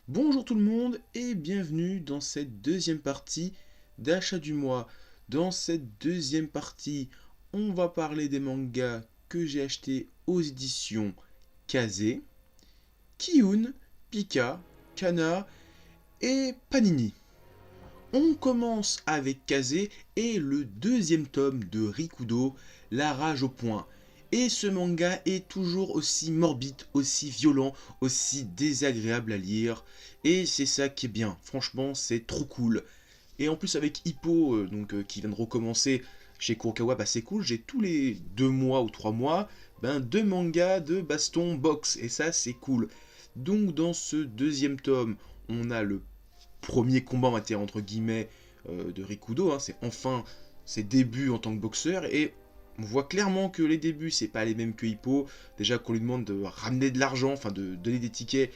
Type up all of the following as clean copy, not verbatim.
Bonjour tout le monde et bienvenue dans cette deuxième partie d'achat du mois. Dans cette deuxième partie, on va parler des mangas que j'ai achetés aux éditions Kazé, Kiyun, Pika, Kana et Panini. On commence avec Kazé et le deuxième tome de Rikudo, La rage au poing. Et ce manga est toujours aussi morbide, aussi violent, aussi désagréable à lire. Et c'est ça qui est bien. Franchement, c'est trop cool. Et en plus avec Hippo, qui vient de recommencer chez Kurokawa, bah c'est cool. J'ai tous les 2 mois ou 3 mois, deux mangas de baston boxe. Et ça, c'est cool. Donc dans ce deuxième tome, on a le premier combat, on va dire, entre guillemets, de Rikudo. C'est enfin ses débuts en tant que boxeur. Et on voit clairement que les débuts, c'est pas les mêmes que Hippo. Déjà qu'on lui demande de ramener de l'argent, enfin de donner des tickets.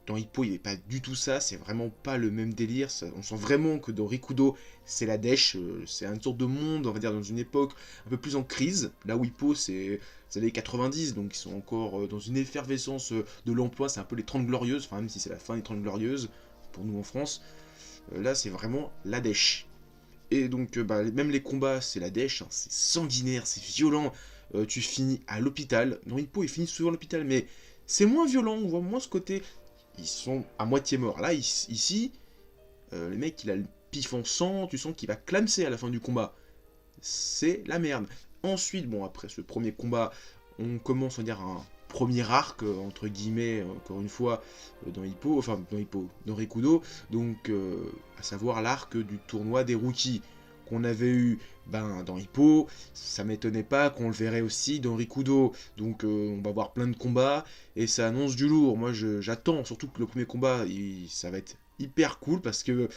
Dans Hippo, il n'y avait pas du tout ça, c'est vraiment pas le même délire. On sent vraiment que dans Rikudo, c'est la dèche, c'est une sorte de monde, on va dire, dans une époque un peu plus en crise. Là où Hippo, c'est les années 90, donc ils sont encore dans une effervescence de l'emploi, c'est un peu les 30 glorieuses, enfin même si c'est la fin des 30 glorieuses, pour nous en France. Là, c'est vraiment la dèche. Et donc, même les combats, c'est la dèche, c'est sanguinaire, c'est violent. Tu finis à l'hôpital. Dans Hippo, ils finissent souvent à l'hôpital, mais c'est moins violent, on voit moins ce côté. Ils sont à moitié morts. Là, ici, le mec, il a le pif en sang, tu sens qu'il va clamser à la fin du combat. C'est la merde. Ensuite, bon, après ce premier combat, on commence, on va dire, un premier arc, entre guillemets, encore une fois, dans Rikudo, donc, à savoir l'arc du tournoi des rookies, qu'on avait eu dans Hippo, ça m'étonnait pas qu'on le verrait aussi dans Rikudo, donc on va voir plein de combats, et ça annonce du lourd. Moi, j'attends, surtout que le premier combat, ça va être hyper cool, parce que,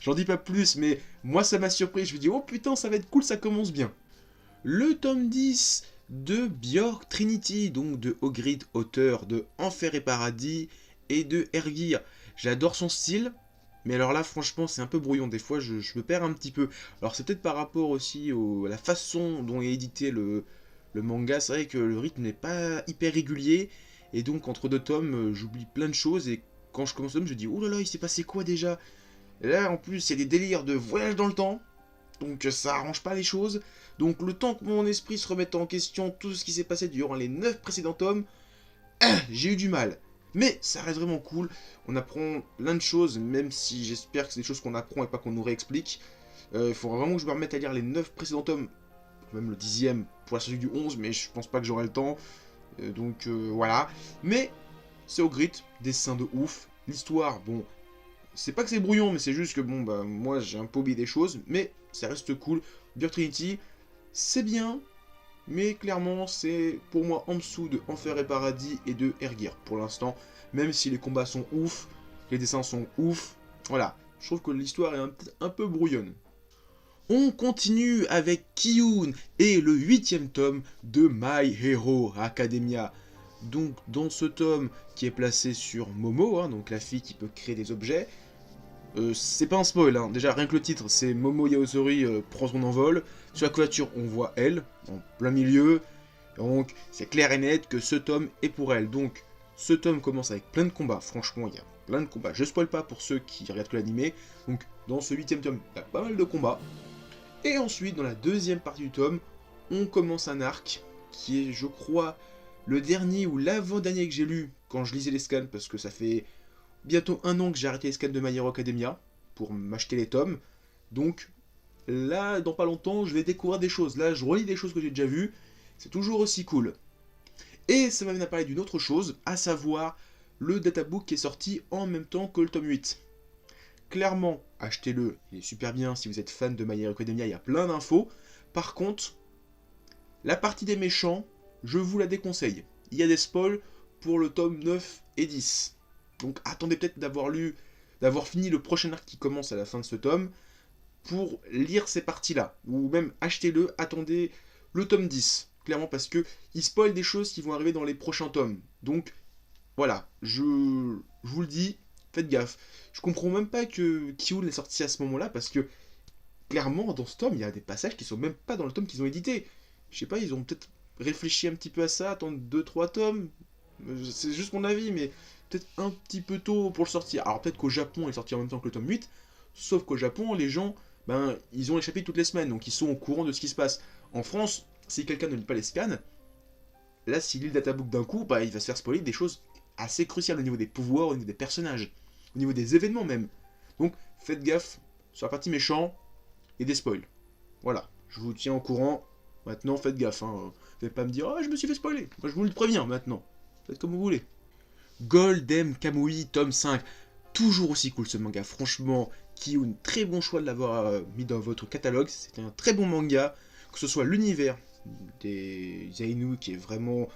j'en dis pas plus, mais moi ça m'a surpris, je me dis oh putain ça va être cool, ça commence bien. Le tome 10 de Björk Trinity, donc de Ogrid, auteur de Enfer et Paradis et de Ergir. J'adore son style, mais alors là franchement c'est un peu brouillon, des fois je me perds un petit peu. Alors c'est peut-être par rapport aussi à la façon dont est édité le manga, c'est vrai que le rythme n'est pas hyper régulier, et donc entre deux tomes j'oublie plein de choses, et quand je commence le tome je dis oh là là il s'est passé quoi déjà. Et là, en plus, il y a des délires de voyage dans le temps, donc ça arrange pas les choses. Donc le temps que mon esprit se remette en question tout ce qui s'est passé durant les 9 précédents tomes, j'ai eu du mal. Mais ça reste vraiment cool, on apprend plein de choses, même si j'espère que c'est des choses qu'on apprend et pas qu'on nous réexplique. Il faudra vraiment que je me remette à lire les 9 précédents tomes, même le 10ème pour la sortie du 11, mais je pense pas que j'aurai le temps. Voilà. Mais c'est au grit, dessin de ouf. L'histoire, bon, c'est pas que c'est brouillon, mais c'est juste que moi j'ai un peu oublié des choses, mais ça reste cool. Beer Trinity, c'est bien, mais clairement c'est pour moi en dessous de Enfer et Paradis et de Ergir pour l'instant, même si les combats sont ouf, les dessins sont ouf, voilà, je trouve que l'histoire est un peu brouillonne. On continue avec Kiyun et le 8ème tome de My Hero Academia. Donc dans ce tome qui est placé sur Momo, donc la fille qui peut créer des objets, c'est pas un spoil, déjà rien que le titre, c'est Momo Yaosori prend son envol. Sur la couverture, on voit elle, en plein milieu. Donc c'est clair et net que ce tome est pour elle. Donc ce tome commence avec plein de combats, franchement il y a plein de combats. Je spoil pas pour ceux qui regardent que l'animé. Donc dans ce 8ème tome, il y a pas mal de combats. Et ensuite, dans la deuxième partie du tome, on commence un arc qui est, je crois, le dernier ou l'avant-dernier que j'ai lu quand je lisais les scans, parce que ça fait bientôt 1 an que j'ai arrêté les scans de My Hero Academia pour m'acheter les tomes. Donc là, dans pas longtemps, je vais découvrir des choses. Là, je relis des choses que j'ai déjà vues. C'est toujours aussi cool. Et ça m'amène à parler d'une autre chose, à savoir le databook qui est sorti en même temps que le tome 8. Clairement, achetez-le, il est super bien si vous êtes fan de My Hero Academia, il y a plein d'infos. Par contre, la partie des méchants, je vous la déconseille. Il y a des spoils pour le tome 9 et 10. Donc attendez peut-être d'avoir fini le prochain arc qui commence à la fin de ce tome, pour lire ces parties-là. Ou même achetez-le, attendez le tome 10. Clairement parce que il spoil des choses qui vont arriver dans les prochains tomes. Donc voilà, je vous le dis, faites gaffe. Je comprends même pas que Kiyun l'ait sorti à ce moment-là, parce que clairement dans ce tome, il y a des passages qui sont même pas dans le tome qu'ils ont édité. Je sais pas, ils ont peut-être réfléchi un petit peu à ça, attendre 2-3 tomes, C'est juste mon avis, mais peut-être un petit peu tôt pour le sortir. Alors peut-être qu'au Japon, il est sorti en même temps que le tome 8, sauf qu'au Japon, les gens, ben, ils ont les chapitres toutes les semaines, donc ils sont au courant de ce qui se passe. En France, si quelqu'un ne lit pas les scans, là, s'il lit le databook d'un coup, bah, il va se faire spoiler des choses assez cruciales au niveau des pouvoirs, au niveau des personnages, au niveau des événements même. Donc faites gaffe sur la partie méchant et des spoils. Voilà, je vous tiens au courant. Maintenant, faites gaffe. Hein. Vous n'allez pas me dire, ah, je me suis fait spoiler. Moi, je vous le préviens maintenant. Faites comme vous voulez. Golden Kamui, tome 5. Toujours aussi cool ce manga. Franchement, Kiyun, très bon choix de l'avoir mis dans votre catalogue. C'était un très bon manga. Que ce soit l'univers des Ainu qui est vraiment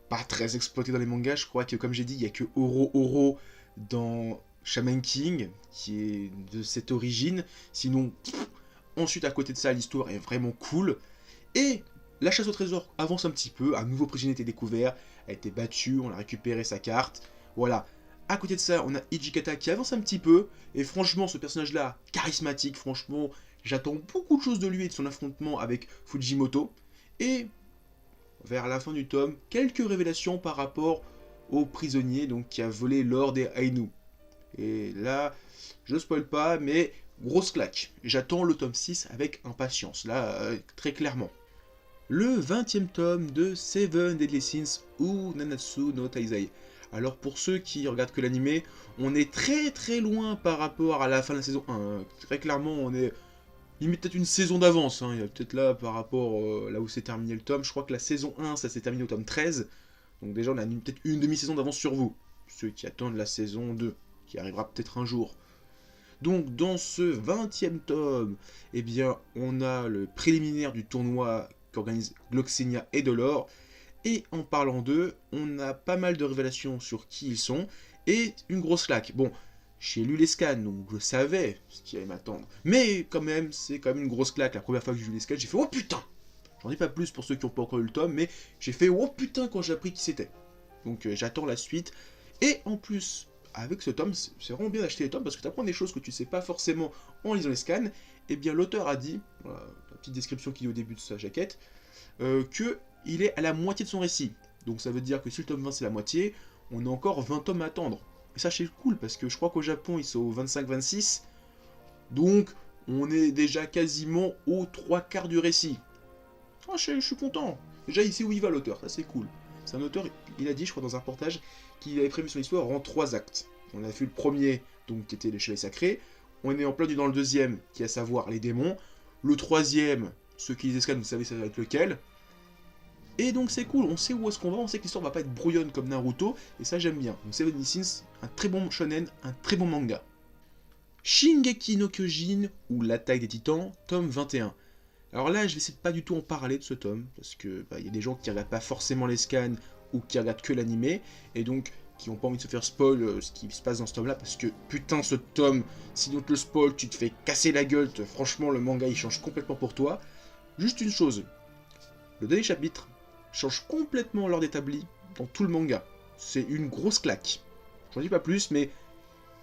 pas très exploité dans les mangas. Je crois que, comme j'ai dit, il n'y a que Oro dans Shaman King qui est de cette origine. Sinon, ensuite, à côté de ça, l'histoire est vraiment cool. Et la chasse au trésor avance un petit peu, un nouveau prisonnier a été découvert, a été battu, on a récupéré sa carte. Voilà. À côté de ça, on a Hijikata qui avance un petit peu, et franchement, ce personnage-là, charismatique, franchement, j'attends beaucoup de choses de lui et de son affrontement avec Fujimoto. Et vers la fin du tome, quelques révélations par rapport au prisonnier donc, qui a volé l'or des Ainu. Et là, je spoil pas, mais grosse claque. J'attends le tome 6 avec impatience, là, très clairement. Le 20e tome de Seven Deadly Sins ou Nanatsu no Taizai. Alors pour ceux qui regardent que l'animé, on est très loin par rapport à la fin de la saison 1. Très clairement, on est limite peut-être une saison d'avance. Hein. Il y a peut-être là par rapport là où s'est terminé le tome. Je crois que la saison 1, ça s'est terminé au tome 13. Donc déjà, on a peut-être une demi-saison d'avance sur vous. Ceux qui attendent la saison 2, qui arrivera peut-être un jour. Donc dans ce 20e tome, eh bien, on a le préliminaire du tournoi qu'organise Gloxinia et Delors. Et en parlant d'eux, on a pas mal de révélations sur qui ils sont. Et une grosse claque. Bon, j'ai lu les scans, donc je savais ce qui allait m'attendre. Mais quand même, c'est quand même une grosse claque. La première fois que j'ai lu les scans, j'ai fait « Oh putain !» J'en dis pas plus pour ceux qui n'ont pas encore lu le tome, mais j'ai fait « Oh putain !» quand j'ai appris qui c'était. Donc j'attends la suite. Et en plus, avec ce tome, c'est vraiment bien d'acheter les tomes parce que tu apprends des choses que tu sais pas forcément en lisant les scans. Et bien l'auteur a dit, voilà, la petite description qu'il y a au début de sa jaquette, que il est à la moitié de son récit. Donc ça veut dire que si le tome 20 c'est la moitié, on a encore 20 tomes à attendre. Et ça c'est cool parce que je crois qu'au Japon ils sont au 25-26. Donc on est déjà quasiment aux 3/4 du récit. Oh, je suis content. Déjà il sait où il va l'auteur, ça c'est cool. C'est un auteur, il a dit je crois dans un reportage, qu'il avait prévu son histoire en 3 actes. On a vu le premier, donc qui était les chevaliers sacrés. On est en plein dans le deuxième, qui est à savoir les démons. Le troisième, ceux qui les escalent, vous savez ça va être lequel. Et donc c'est cool, on sait où est-ce qu'on va, on sait que l'histoire va pas être brouillonne comme Naruto, et ça j'aime bien. Donc Seven Sins, un très bon shonen, un très bon manga. Shingeki no Kyojin, ou l'attaque des titans, tome 21. Alors là, je vais essayer de pas du tout en parler de ce tome, parce que y a des gens qui regardent pas forcément les scans, ou qui regardent que l'animé, et donc qui n'ont pas envie de se faire spoil ce qui se passe dans ce tome-là, parce que putain ce tome, si on te le spoil, tu te fais casser la gueule, franchement le manga il change complètement pour toi. Juste une chose, le dernier chapitre change complètement l'ordre établi dans tout le manga. C'est une grosse claque. J'en dis pas plus, mais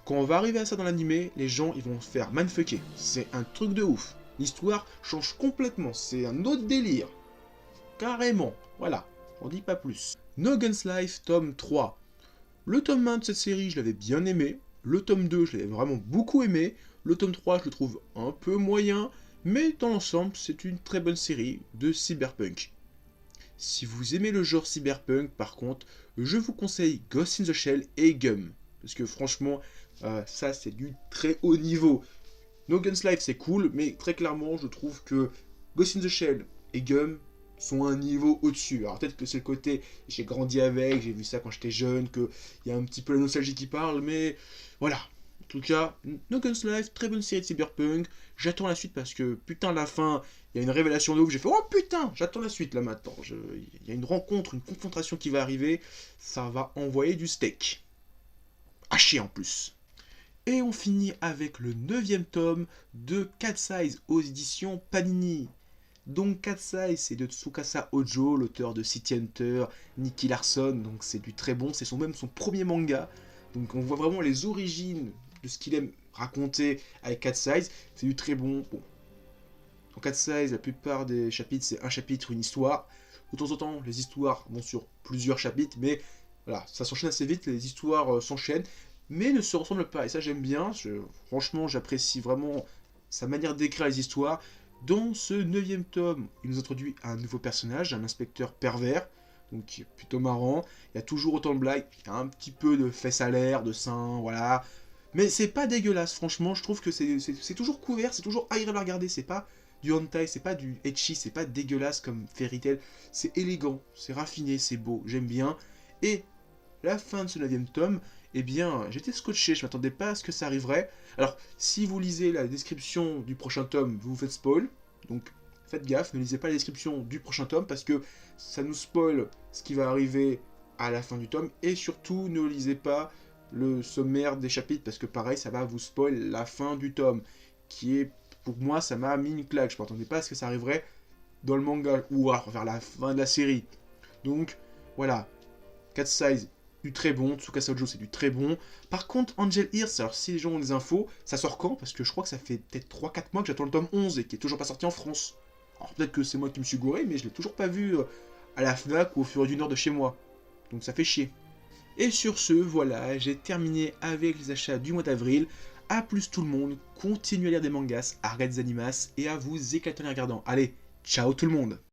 quand on va arriver à ça dans l'animé, les gens ils vont se faire manfucker. C'est un truc de ouf. L'histoire change complètement, c'est un autre délire. Carrément, voilà, j'en dis pas plus. No Guns Life, tome 3. Le tome 1 de cette série, je l'avais bien aimé. Le tome 2, je l'avais vraiment beaucoup aimé. Le tome 3, je le trouve un peu moyen. Mais dans l'ensemble, c'est une très bonne série de cyberpunk. Si vous aimez le genre cyberpunk, par contre, je vous conseille Ghost in the Shell et Gum. Parce que franchement, ça c'est du très haut niveau. No Guns Life c'est cool, mais très clairement, je trouve que Ghost in the Shell et Gum sont un niveau au-dessus. Alors peut-être que c'est le côté, j'ai grandi avec, j'ai vu ça quand j'étais jeune, qu'il y a un petit peu la nostalgie qui parle, mais voilà. En tout cas, No Guns Life, très bonne série de cyberpunk. J'attends la suite parce que putain, la fin, il y a une révélation de ouf. J'ai fait oh putain, j'attends la suite là maintenant. Il y a une rencontre, une confrontation qui va arriver. Ça va envoyer du steak. Haché en plus. Et on finit avec le 9e tome de Cat Size aux éditions Panini. Donc Cat Size, c'est de Tsukasa Ojo, l'auteur de City Hunter, Nicky Larson, donc c'est du très bon, c'est même son premier manga. Donc on voit vraiment les origines de ce qu'il aime raconter avec Cat Size, c'est du très bon. Bon. En Cat Size, la plupart des chapitres, c'est un chapitre, une histoire. De temps en temps, les histoires vont sur plusieurs chapitres, mais Voilà, ça s'enchaîne assez vite, les histoires s'enchaînent, mais ne se ressemblent pas. Et ça, j'aime bien. Franchement, j'apprécie vraiment sa manière d'écrire les histoires. Dans ce neuvième tome, il nous introduit un nouveau personnage, un inspecteur pervers, donc qui est plutôt marrant. Il y a toujours autant de blagues, il y a un petit peu de fesses à l'air, de seins, voilà. Mais c'est pas dégueulasse, franchement, je trouve que c'est toujours couvert, c'est toujours agréable à regarder, c'est pas du hentai, c'est pas du ecchi, c'est pas dégueulasse comme Fairy Tail, c'est élégant, c'est raffiné, c'est beau, j'aime bien. Et la fin de ce 9 tome, eh bien, j'étais scotché, je m'attendais pas à ce que ça arriverait. Alors, si vous lisez la description du prochain tome, vous vous faites spoil, donc faites gaffe, ne lisez pas la description du prochain tome, parce que ça nous spoil ce qui va arriver à la fin du tome, et surtout, ne lisez pas le sommaire des chapitres, parce que pareil, ça va vous spoil la fin du tome, qui est, pour moi, ça m'a mis une claque, je ne m'attendais pas à ce que ça arriverait dans le manga, ou alors vers la fin de la série. Donc, voilà, Cat Size, du très bon, Tsukasa Ojo c'est du très bon. Par contre, Angel Earth, alors si les gens ont des infos, ça sort quand? Parce que je crois que ça fait peut-être 3-4 mois que j'attends le tome 11 et qui est toujours pas sorti en France. Alors peut-être que c'est moi qui me suis gouré, mais je l'ai toujours pas vu à la FNAC ou au fur et d'une heure de chez moi. Donc ça fait chier. Et sur ce, voilà, j'ai terminé avec les achats du mois d'avril. A plus tout le monde, continuez à lire des mangas, à regarder des animas et à vous éclater en les regardant. Allez, ciao tout le monde!